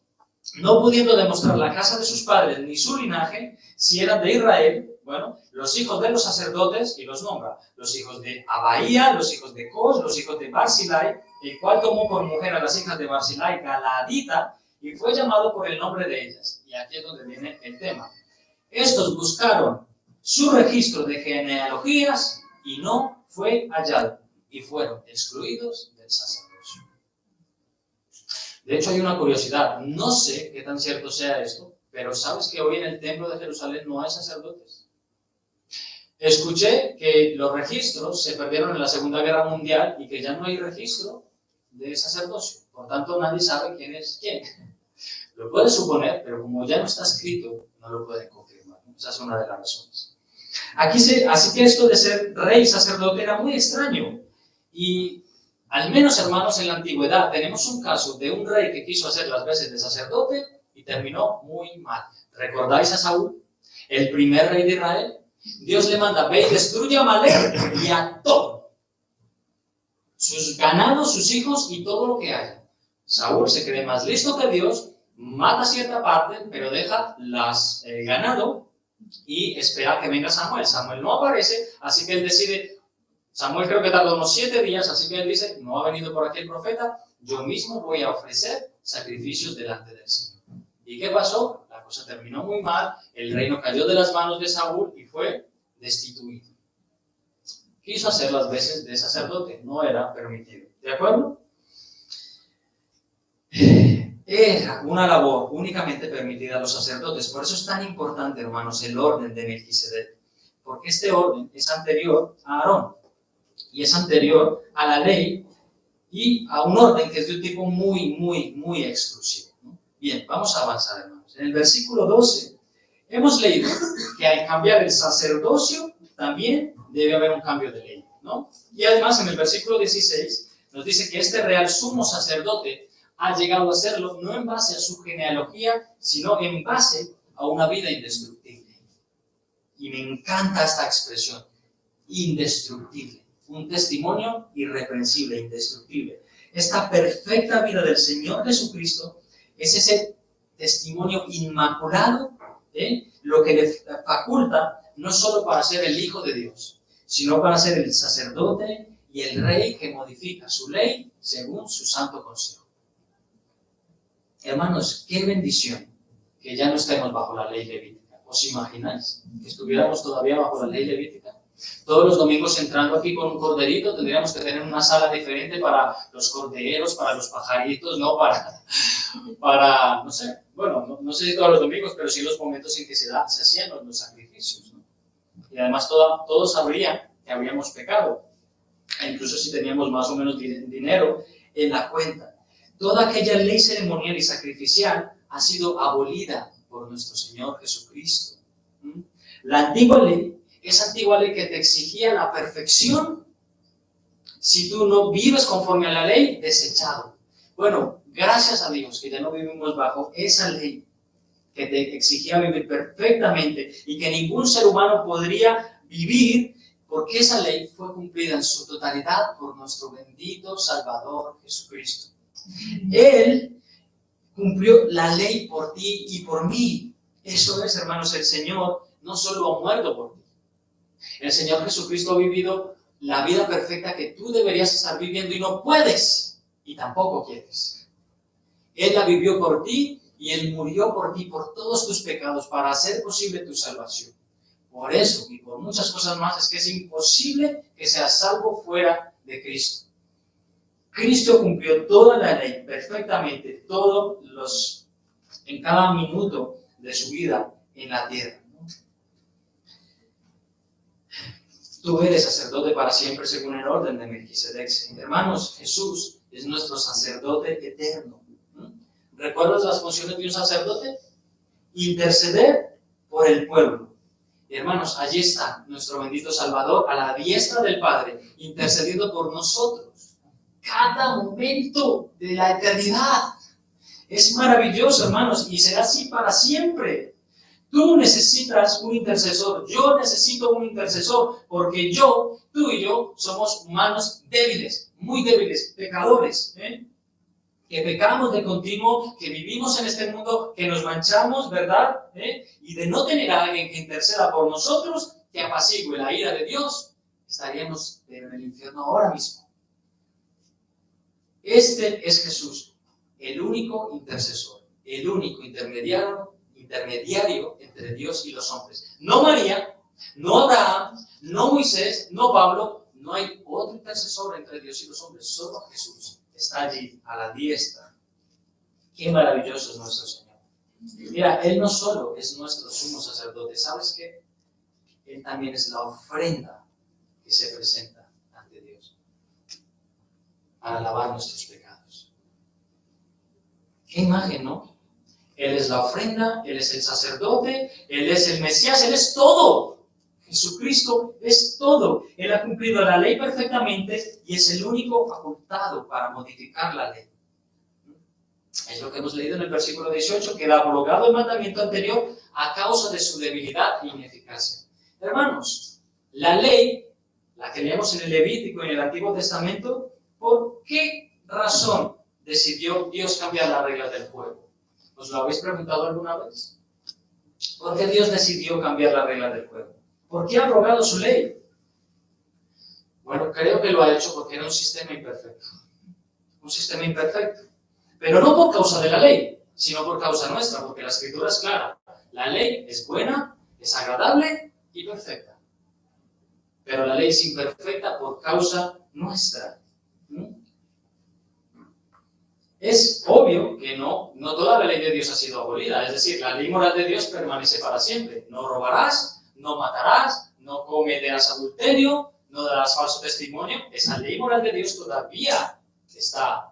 no pudiendo demostrar la casa de sus padres ni su linaje, si eran de Israel, bueno, los hijos de los sacerdotes, y los nombra, los hijos de Abaía, los hijos de Cos, los hijos de Barzilai, el cual tomó por mujer a las hijas de Barzilai, Galaadita, y fue llamado por el nombre de ellas. Y aquí es donde viene el tema. Estos buscaron su registro de genealogías y no fue hallado, y fueron excluidos del sacerdocio. De hecho, hay una curiosidad. No sé qué tan cierto sea esto, pero ¿sabes que hoy en el templo de Jerusalén no hay sacerdotes? Escuché que los registros se perdieron en la Segunda Guerra Mundial y que ya no hay registro de sacerdocio. Por tanto, nadie sabe quién es quién. Lo puede suponer, pero como ya no está escrito, no lo pueden confirmar. Esa es una de las razones. Así que esto de ser rey y sacerdote era muy extraño. Y al menos, hermanos, en la antigüedad tenemos un caso de un rey que quiso hacer las veces de sacerdote y terminó muy mal. ¿Recordáis a Saúl? El primer rey de Israel. Dios le manda: ve y destruye a Amalek y a todo. Sus ganados, sus hijos y todo lo que haya. Saúl se cree más listo que Dios, mata cierta parte, pero deja el ganado y espera que venga Samuel. Samuel no aparece, así que él decide. Samuel creo que tardó unos 7 días, así que él dice: no ha venido por aquí el profeta, yo mismo voy a ofrecer sacrificios delante del Señor. ¿Y qué pasó? La cosa terminó muy mal, el reino cayó de las manos de Saúl y fue destituido. Quiso hacer las veces de sacerdote, no era permitido. ¿De acuerdo? Era una labor únicamente permitida a los sacerdotes. Por eso es tan importante, hermanos, el orden de Melquisedec. Porque este orden es anterior a Aarón y es anterior a la ley y a un orden que es de un tipo muy exclusivo, ¿no? Bien, vamos a avanzar, hermanos. En el versículo 12 hemos leído que al cambiar el sacerdocio también debe haber un cambio de ley, ¿no? Y además en el versículo 16 nos dice que este real sumo sacerdote ha llegado a serlo no en base a su genealogía, sino en base a una vida indestructible. Y me encanta esta expresión, indestructible, un testimonio irreprensible, indestructible. Esta perfecta vida del Señor Jesucristo es ese testimonio inmaculado, lo que le faculta no solo para ser el Hijo de Dios, sino para ser el sacerdote y el rey que modifica su ley según su santo consejo. Hermanos, qué bendición que ya no estemos bajo la ley levítica. ¿Os imagináis que estuviéramos todavía bajo la ley levítica? Todos los domingos entrando aquí con un corderito, tendríamos que tener una sala diferente para los corderos, para los pajaritos, no para no sé, bueno, no sé si todos los domingos, pero sí los momentos en que se hacían los sacrificios, ¿no? Y además todos sabrían que habíamos pecado, e incluso si teníamos más o menos dinero en la cuenta. Toda aquella ley ceremonial y sacrificial ha sido abolida por nuestro Señor Jesucristo. La antigua ley, esa antigua ley que te exigía la perfección, si tú no vives conforme a la ley, desechado. Bueno, gracias a Dios que ya no vivimos bajo esa ley que te exigía vivir perfectamente y que ningún ser humano podría vivir, porque esa ley fue cumplida en su totalidad por nuestro bendito Salvador Jesucristo. Él cumplió la ley por ti y por mí. Eso es, hermanos, el Señor no solo ha muerto por ti. El Señor Jesucristo ha vivido la vida perfecta que tú deberías estar viviendo y no puedes y tampoco quieres. Él la vivió por ti y Él murió por ti, por todos tus pecados, para hacer posible tu salvación. Por eso y por muchas cosas más es que es imposible que seas salvo fuera de Cristo. Cristo cumplió toda la ley perfectamente, en cada minuto de su vida en la tierra. Tú eres sacerdote para siempre según el orden de Melquisedec. Hermanos, Jesús es nuestro sacerdote eterno. ¿Recuerdas las funciones de un sacerdote? Interceder por el pueblo. Y hermanos, allí está nuestro bendito Salvador a la diestra del Padre, intercediendo por nosotros. Cada momento de la eternidad. Es maravilloso, hermanos, y será así para siempre. Tú necesitas un intercesor, yo necesito un intercesor, porque tú y yo somos humanos débiles, muy débiles, pecadores, que pecamos de continuo, que vivimos en este mundo, que nos manchamos, ¿verdad? Y de no tener a alguien que interceda por nosotros, que apacigüe la ira de Dios, estaríamos en el infierno ahora mismo. Este es Jesús, el único intercesor, el único intermediario entre Dios y los hombres. No María, no Abraham, no Moisés, no Pablo, no hay otro intercesor entre Dios y los hombres, solo Jesús está allí a la diestra. Qué maravilloso es nuestro Señor. Mira, Él no solo es nuestro sumo sacerdote, ¿sabes qué? Él también es la ofrenda que se presenta ante Dios para lavar nuestros pecados. Qué imagen, ¿no? Él es la ofrenda, Él es el sacerdote, Él es el Mesías, Él es todo. Jesucristo es todo. Él ha cumplido la ley perfectamente y es el único facultado para modificar la ley. Es lo que hemos leído en el versículo 18, que Él ha abrogado el mandamiento anterior a causa de su debilidad e ineficacia. Hermanos, la ley, la que leemos en el Levítico y en el Antiguo Testamento, ¿por qué razón decidió Dios cambiar las reglas del juego? ¿Os lo habéis preguntado alguna vez? ¿Por qué Dios decidió cambiar las reglas del juego? ¿Por qué ha abrogado su ley? Bueno, creo que lo ha hecho porque era un sistema imperfecto. Un sistema imperfecto. Pero no por causa de la ley, sino por causa nuestra, porque la Escritura es clara. La ley es buena, es agradable y perfecta. Pero la ley es imperfecta por causa nuestra. Es obvio que no toda la ley de Dios ha sido abolida. Es decir, la ley moral de Dios permanece para siempre. No robarás, no matarás, no cometerás adulterio, no darás falso testimonio. Esa ley moral de Dios todavía está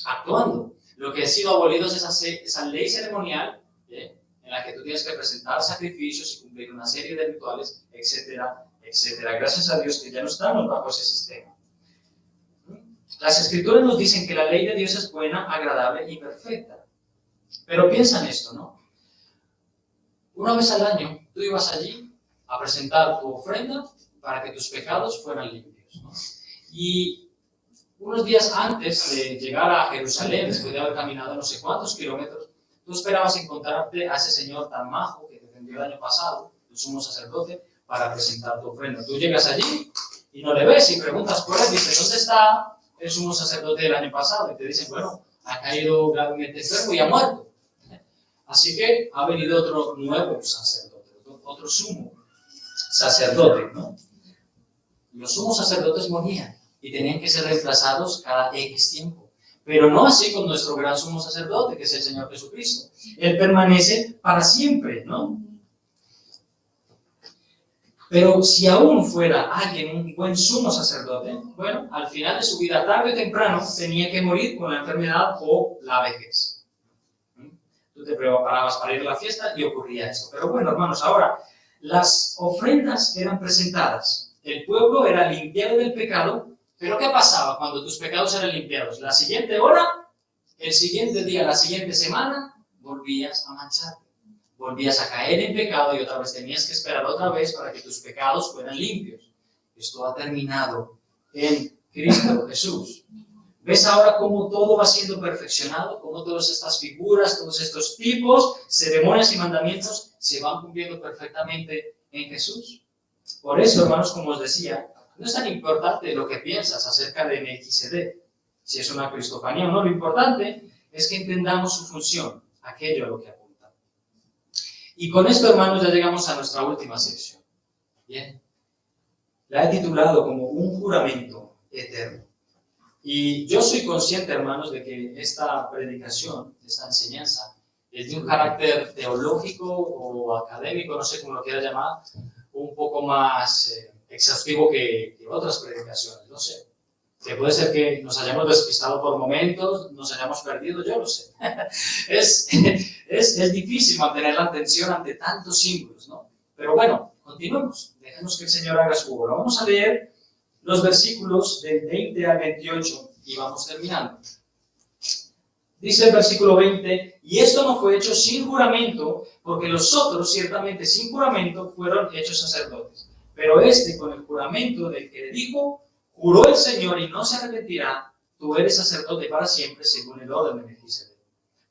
actuando. Lo que ha sido abolido es esa ley ceremonial, en la que tú tienes que presentar sacrificios y cumplir una serie de rituales, etcétera, etcétera. Gracias a Dios que ya no estamos bajo ese sistema. Las Escrituras nos dicen que la ley de Dios es buena, agradable y perfecta. Pero piensa en esto, ¿no? Una vez al año, tú ibas allí a presentar tu ofrenda para que tus pecados fueran limpios, ¿no? Y unos días antes de llegar a Jerusalén, después de haber caminado no sé cuántos kilómetros, tú esperabas encontrarte a ese señor tan majo que te atendió el año pasado, el sumo sacerdote, para presentar tu ofrenda. Tú llegas allí y no le ves y preguntas por él, dices, ¿dónde está el sumo sacerdote del año pasado? Y te dicen, bueno, ha caído gravemente enfermo y ha muerto. Así que ha venido otro nuevo sacerdote, otro sumo sacerdote, ¿no? Los sumos sacerdotes morían y tenían que ser reemplazados cada X tiempo. Pero no así con nuestro gran sumo sacerdote, que es el Señor Jesucristo. Él permanece para siempre, ¿no? Pero si aún fuera alguien un buen sumo sacerdote, bueno, al final de su vida, tarde o temprano, tenía que morir con la enfermedad o la vejez. Tú te preparabas para ir a la fiesta y ocurría esto. Pero bueno, hermanos, ahora, las ofrendas eran presentadas. El pueblo era limpiado del pecado, pero ¿qué pasaba cuando tus pecados eran limpiados? La siguiente hora, el siguiente día, la siguiente semana, volvías a mancharte. Volvías a caer en pecado y otra vez tenías que esperar otra vez para que tus pecados fueran limpios. Esto ha terminado en Cristo Jesús. ¿Ves ahora cómo todo va siendo perfeccionado? Cómo todas estas figuras, todos estos tipos, ceremonias y mandamientos se van cumpliendo perfectamente en Jesús. Por eso, hermanos, como os decía, no es tan importante lo que piensas acerca de Melquisedec, si es una cristofanía o no. Lo importante es que entendamos su función, aquello a lo que apunta. Y con esto, hermanos, ya llegamos a nuestra última sección. Bien, la he titulado como un juramento eterno. Y yo soy consciente, hermanos, de que esta predicación, esta enseñanza, es de un carácter teológico o académico, no sé cómo lo quiera llamar, un poco más exhaustivo que otras predicaciones, no sé. Que puede ser que nos hayamos despistado por momentos, nos hayamos perdido, yo lo sé. Es difícil mantener la atención ante tantos símbolos, ¿no? Pero bueno, continuemos, dejemos que el Señor haga su obra. Vamos a leer los versículos del 20 al 28 y vamos terminando. Dice el versículo 20, y esto no fue hecho sin juramento, porque los otros ciertamente sin juramento fueron hechos sacerdotes. Pero este con el juramento del que le dijo, juró el Señor y no se arrepentirá, tú eres sacerdote para siempre según el orden de Melquisedec.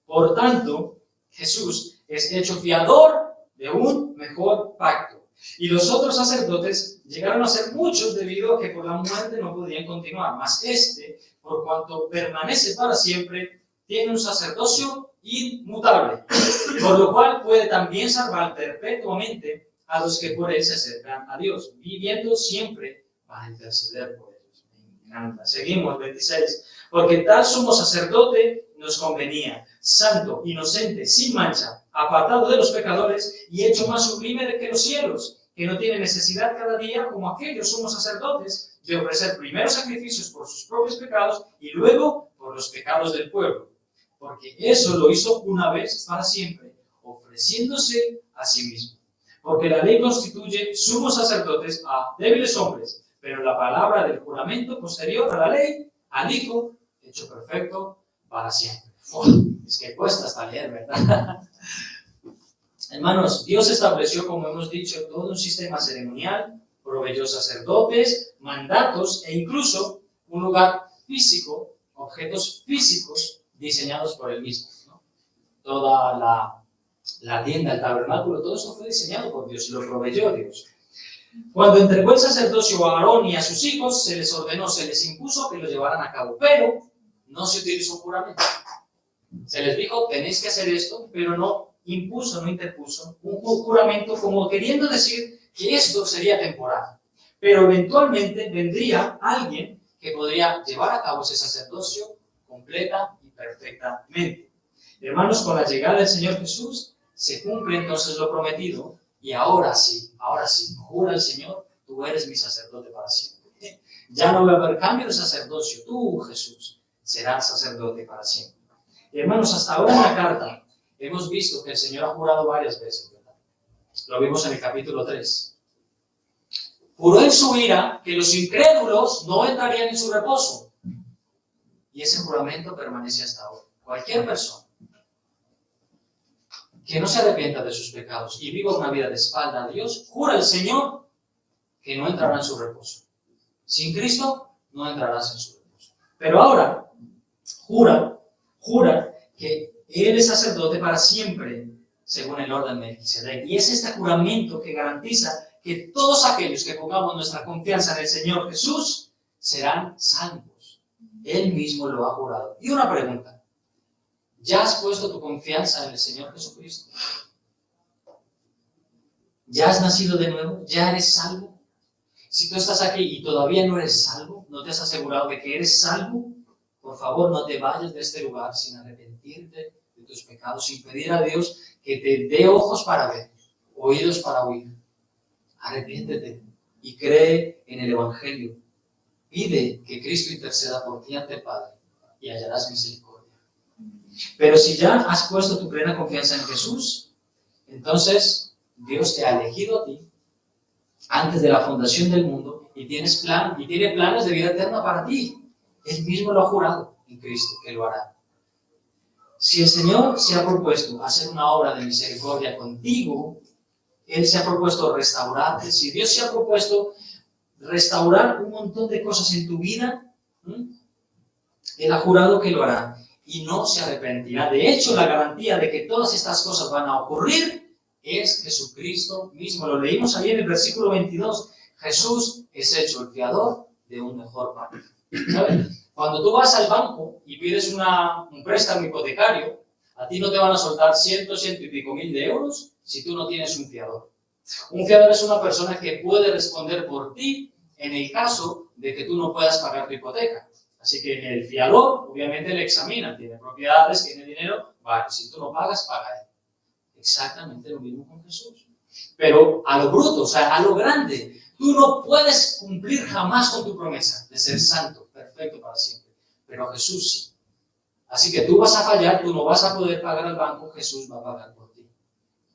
Por tanto, Jesús es hecho fiador de un mejor pacto. Y los otros sacerdotes llegaron a ser muchos debido a que por la muerte no podían continuar. Mas este, por cuanto permanece para siempre, tiene un sacerdocio inmutable, por lo cual puede también salvar perpetuamente a los que por él se acercan a Dios, viviendo siempre para interceder por ellos. Me encanta. Seguimos, 26. Porque tal sumo sacerdote nos convenía, santo, inocente, sin mancha, apartado de los pecadores y hecho más sublime que los cielos, que no tiene necesidad cada día, como aquellos sumos sacerdotes, de ofrecer primero sacrificios por sus propios pecados y luego por los pecados del pueblo. Porque eso lo hizo una vez para siempre, ofreciéndose a sí mismo. Porque la ley constituye sumos sacerdotes a débiles hombres, pero la palabra del juramento posterior a la ley, al Hijo, hecho perfecto para siempre. Es que cuesta hasta leer, ¿verdad? Hermanos, Dios estableció, como hemos dicho, todo un sistema ceremonial, proveyó sacerdotes, mandatos e incluso un lugar físico, objetos físicos diseñados por él mismo, ¿no? Toda la tienda, el tabernáculo, todo eso fue diseñado por Dios y lo proveyó Dios. Cuando entregó el sacerdocio a Aarón y a sus hijos, se les ordenó, se les impuso que lo llevaran a cabo, pero no se utilizó juramento. Se les dijo, tenéis que hacer esto, pero no impuso, no interpuso un juramento como queriendo decir que esto sería temporal. Pero eventualmente vendría alguien que podría llevar a cabo ese sacerdocio completa y perfectamente. Hermanos, con la llegada del Señor Jesús se cumple entonces lo prometido y ahora sí, jura el Señor, tú eres mi sacerdote para siempre. Ya no va a haber cambio de sacerdocio, tú, Jesús, serás sacerdote para siempre. Y hermanos, hasta ahora en la carta hemos visto que el Señor ha jurado varias veces, ¿verdad? Lo vimos en el capítulo 3. Juró en su ira que los incrédulos no entrarían en su reposo. y ese juramento permanece hasta ahora. Cualquier persona que no se arrepienta de sus pecados y viva una vida de espalda a Dios, jura el Señor que no entrará en su reposo. Sin Cristo no entrarás en su reposo. Pero ahora jura que Él es sacerdote para siempre, según el orden de Melquisedec. Y es este juramento que garantiza que todos aquellos que pongamos nuestra confianza en el Señor Jesús serán salvos. Él mismo lo ha jurado. Y una pregunta. ¿Ya has puesto tu confianza en el Señor Jesucristo? ¿Ya has nacido de nuevo? ¿Ya eres salvo? Si tú estás aquí y todavía no eres salvo, no te has asegurado de que eres salvo, por favor no te vayas de este lugar sin arrepentirte de tus pecados, sin pedir a Dios que te dé ojos para ver, oídos para oír. Arrepiéntete y cree en el Evangelio. Pide que Cristo interceda por ti ante el Padre y hallarás misericordia. Pero si ya has puesto tu plena confianza en Jesús, entonces Dios te ha elegido a ti antes de la fundación del mundo y tiene planes de vida eterna para ti. Él mismo lo ha jurado en Cristo que lo hará. Si el Señor se ha propuesto hacer una obra de misericordia contigo, Él se ha propuesto restaurarte. Si Dios se ha propuesto restaurar un montón de cosas en tu vida, Él ha jurado que lo hará. Y no se arrepentirá. De hecho, la garantía de que todas estas cosas van a ocurrir es Jesucristo mismo. Lo leímos ahí en el versículo 22. Jesús es hecho el fiador de un mejor pacto. ¿Sabes? Cuando tú vas al banco y pides un préstamo hipotecario, a ti no te van a soltar ciento y pico mil de euros si tú no tienes un fiador. Un fiador es una persona que puede responder por ti en el caso de que tú no puedas pagar tu hipoteca. Así que el fiador, obviamente, le examina, tiene propiedades, tiene dinero, vale, si tú no pagas, paga él. Exactamente lo mismo con Jesús. Pero a lo bruto, o sea, a lo grande, tú no puedes cumplir jamás con tu promesa de ser santo, perfecto para siempre. Pero Jesús sí. Así que tú vas a fallar, tú no vas a poder pagar al banco, Jesús va a pagar por ti.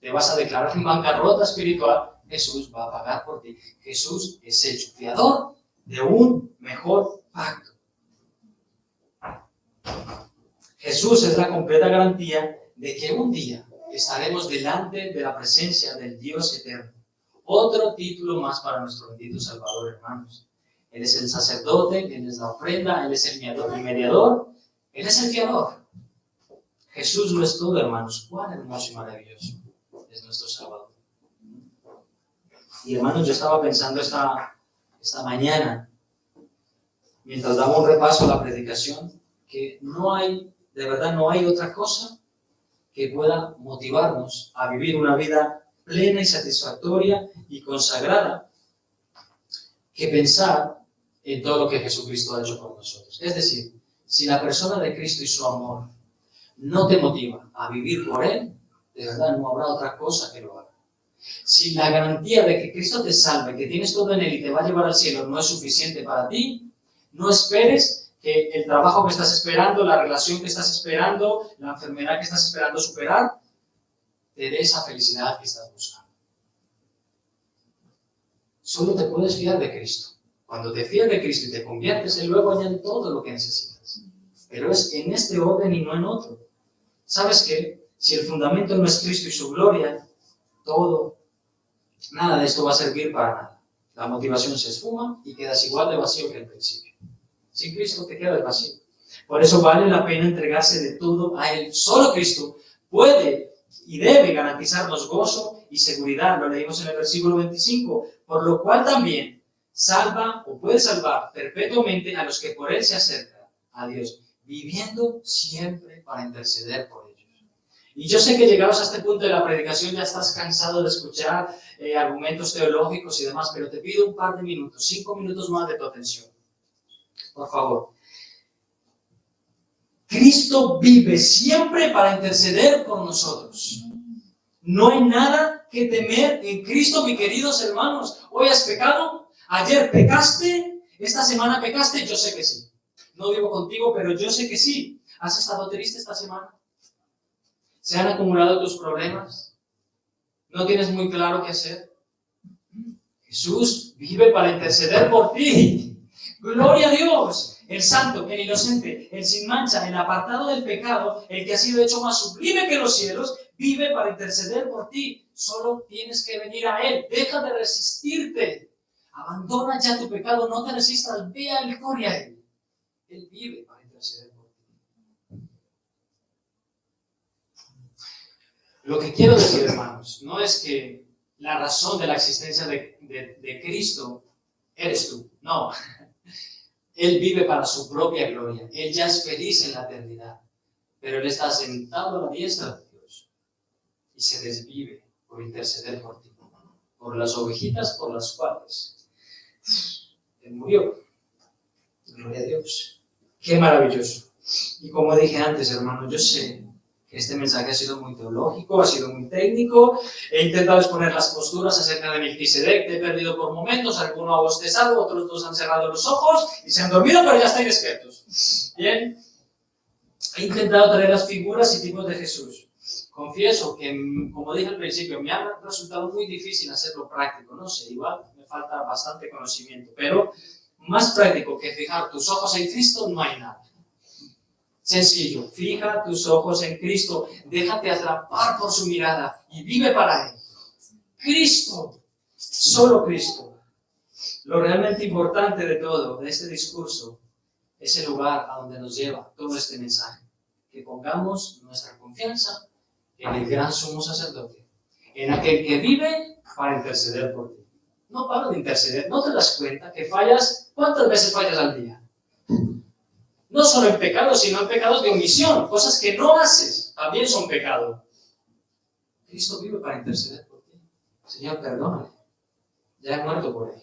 Te vas a declarar en bancarrota espiritual, Jesús va a pagar por ti. Jesús es hecho fiador de un mejor pacto. Jesús es la completa garantía de que un día estaremos delante de la presencia del Dios eterno. Otro título más para nuestro bendito Salvador, hermanos. Él es el sacerdote, Él es la ofrenda, Él es el mediador, Él es el fiador. Jesús lo es todo, hermanos. Cuán hermoso y maravilloso es nuestro Salvador. Y hermanos, yo estaba pensando esta mañana, mientras daba un repaso a la predicación, que de verdad no hay otra cosa que pueda motivarnos a vivir una vida plena y satisfactoria y consagrada que pensar en todo lo que Jesucristo ha hecho por nosotros. Es decir, si la persona de Cristo y su amor no te motiva a vivir por Él, de verdad no habrá otra cosa que lo haga. Si la garantía de que Cristo te salve, que tienes todo en Él y te va a llevar al cielo no es suficiente para ti, no esperes que el trabajo que estás esperando, la relación que estás esperando, la enfermedad que estás esperando superar, te dé esa felicidad que estás buscando. Solo te puedes fiar de Cristo. Cuando te fías de Cristo y te conviertes, Él luego añade todo lo que necesitas. Pero es en este orden y no en otro. ¿Sabes qué? Si el fundamento no es Cristo y su gloria, nada de esto va a servir para nada. La motivación se esfuma y quedas igual de vacío que al principio. Sin Cristo te quedas vacío. Por eso vale la pena entregarse de todo a Él. Solo Cristo puede y debe garantizarnos gozo y seguridad. Lo leímos en el versículo 25. Por lo cual también salva o puede salvar perpetuamente a los que por Él se acercan a Dios, viviendo siempre para interceder por ellos. Y yo sé que llegados a este punto de la predicación ya estás cansado de escuchar argumentos teológicos y demás, pero te pido un par de minutos, 5 minutos más de tu atención. Por favor. Cristo vive siempre para interceder por nosotros. No hay nada que temer en Cristo, mis queridos hermanos. Hoy has pecado, ayer pecaste, esta semana pecaste, yo sé que sí. No vivo contigo, pero yo sé que sí. ¿Has estado triste esta semana? ¿Se han acumulado tus problemas? ¿No tienes muy claro qué hacer? Jesús vive para interceder por ti. ¡Gloria a Dios! el santo, el inocente, el sin mancha, el apartado del pecado, el que ha sido hecho más sublime que los cielos, vive para interceder por ti. Solo tienes que venir a Él. Deja de resistirte. Abandona ya tu pecado, no te resistas, ve a Él, corre a Él. Él vive para interceder por ti. Lo que quiero decir, hermanos, no es que la razón de la existencia de Cristo eres tú. No. Él vive para su propia gloria. Él ya es feliz en la eternidad. Pero Él está sentado a la diestra de Dios y se desvive por interceder por ti, por las ovejitas por las cuales Él murió. Gloria a Dios. Qué maravilloso. Y como dije antes, hermanos, yo sé que este mensaje ha sido muy teológico, ha sido muy técnico. He intentado exponer las posturas acerca de Melquisedec, te he perdido por momentos, alguno ha bostezado, otros dos han cerrado los ojos y se han dormido, pero ya están despiertos. Bien, he intentado traer las figuras y tipos de Jesús. Confieso que, como dije al principio, me ha resultado muy difícil hacerlo práctico, no sé, igual me falta bastante conocimiento, pero más práctico que fijar tus ojos en Cristo no hay nada. Sencillo, fija tus ojos en Cristo, déjate atrapar por su mirada y vive para Él. Cristo, solo Cristo. Lo realmente importante de todo, de este discurso, es el lugar a donde nos lleva todo este mensaje. Que pongamos nuestra confianza en el gran sumo sacerdote, en aquel que vive para interceder por ti. No para de interceder, ¿no te das cuenta que fallas? ¿Cuántas veces fallas al día? No solo en pecados, sino en pecados de omisión. Cosas que no haces también son pecado. Cristo vive para interceder por ti. Señor, perdóname. Ya he muerto por Él.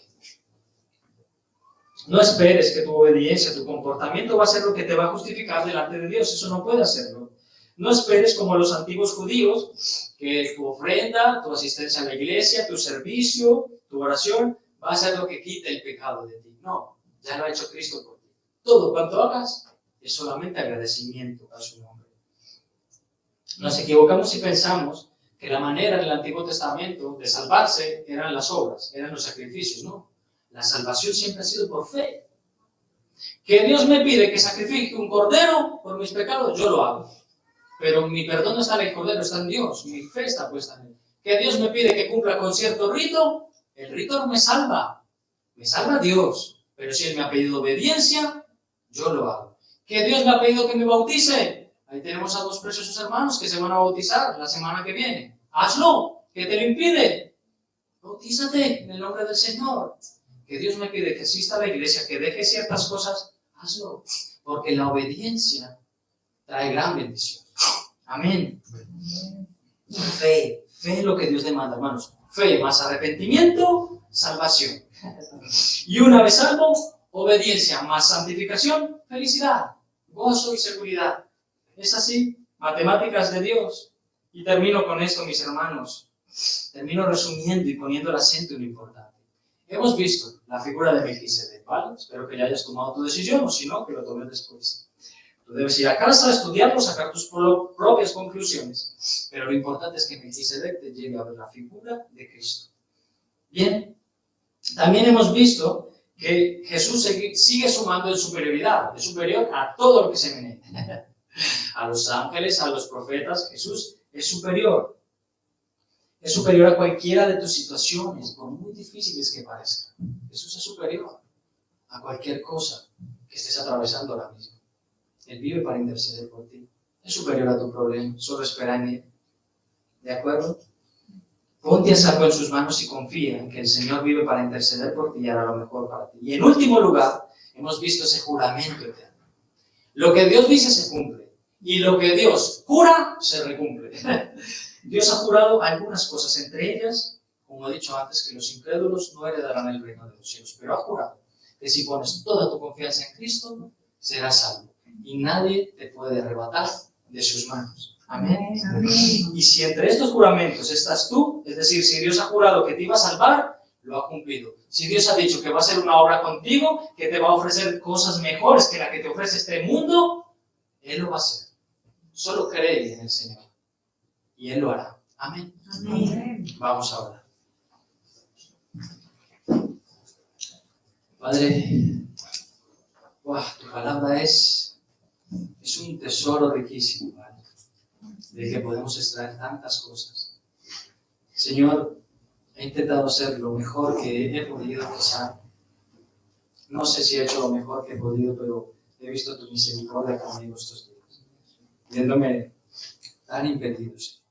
No esperes que tu obediencia, tu comportamiento va a ser lo que te va a justificar delante de Dios. Eso no puede hacerlo. No esperes como los antiguos judíos que tu ofrenda, tu asistencia a la iglesia, tu servicio, tu oración va a ser lo que quite el pecado de ti. No, ya lo ha hecho Cristo por ti. Todo cuanto hagas es solamente agradecimiento a su nombre. Nos equivocamos si pensamos que la manera del Antiguo Testamento de salvarse eran las obras, eran los sacrificios, ¿no? La salvación siempre ha sido por fe. Que Dios me pide que sacrifique un cordero por mis pecados, yo lo hago. Pero mi perdón no está en el cordero, está en Dios. Mi fe está puesta en Él. Que Dios me pide que cumpla con cierto rito, el rito no me salva. Me salva Dios. Pero si Él me ha pedido obediencia, yo lo hago. Que Dios me ha pedido que me bautice. Ahí tenemos a dos preciosos hermanos que se van a bautizar la semana que viene. Hazlo. ¿Qué te lo impide? Bautízate en el nombre del Señor. Que Dios me pide que asista a la iglesia, que deje ciertas cosas, hazlo. Porque la obediencia trae gran bendición. Amén. Fe es lo que Dios demanda, hermanos. Fe más arrepentimiento, salvación. Y una vez salvo, obediencia más santificación, felicidad, gozo y seguridad. Es así, matemáticas de Dios. Y termino con esto, mis hermanos. Termino resumiendo y poniendo el acento en lo importante. Hemos visto la figura de Melquisedec, ¿vale? Espero que ya hayas tomado tu decisión, o si no, que lo tomes después. Tú debes ir a casa, estudiarlo, sacar tus propias conclusiones. Pero lo importante es que Melquisedec te lleve a ver la figura de Cristo. Bien, también hemos visto que Jesús sigue sumando en superioridad, es superior a todo lo que se menea. A los ángeles, a los profetas, Jesús es superior. Es superior a cualquiera de tus situaciones, por muy difíciles que parezcan. Jesús es superior a cualquier cosa que estés atravesando ahora mismo. Él vive para interceder por ti. Es superior a tu problema, solo espera en Él. ¿De acuerdo? Ponte a salvo en sus manos y confía en que el Señor vive para interceder por ti y hará lo mejor para ti. Y en último lugar, hemos visto ese juramento eterno. Lo que Dios dice se cumple. Y lo que Dios jura se recumple. Dios ha jurado algunas cosas, entre ellas, como he dicho antes, que los incrédulos no heredarán el reino de los cielos. Pero ha jurado que si pones toda tu confianza en Cristo, serás salvo. Y nadie te puede arrebatar de sus manos. Amén. Amén. Y si entre estos juramentos estás tú, es decir, si Dios ha jurado que te iba a salvar, lo ha cumplido. Si Dios ha dicho que va a hacer una obra contigo, que te va a ofrecer cosas mejores que la que te ofrece este mundo, Él lo va a hacer. Solo cree en el Señor. Y Él lo hará. Amén. Amén. Vamos a orar. Padre, palabra es un tesoro riquísimo, ¿vale? De que podemos extraer tantas cosas. Señor, he intentado hacer lo mejor que he podido, quizá. No sé si he hecho lo mejor que he podido, pero he visto tu misericordia conmigo estos días, viéndome tan impedido, Señor.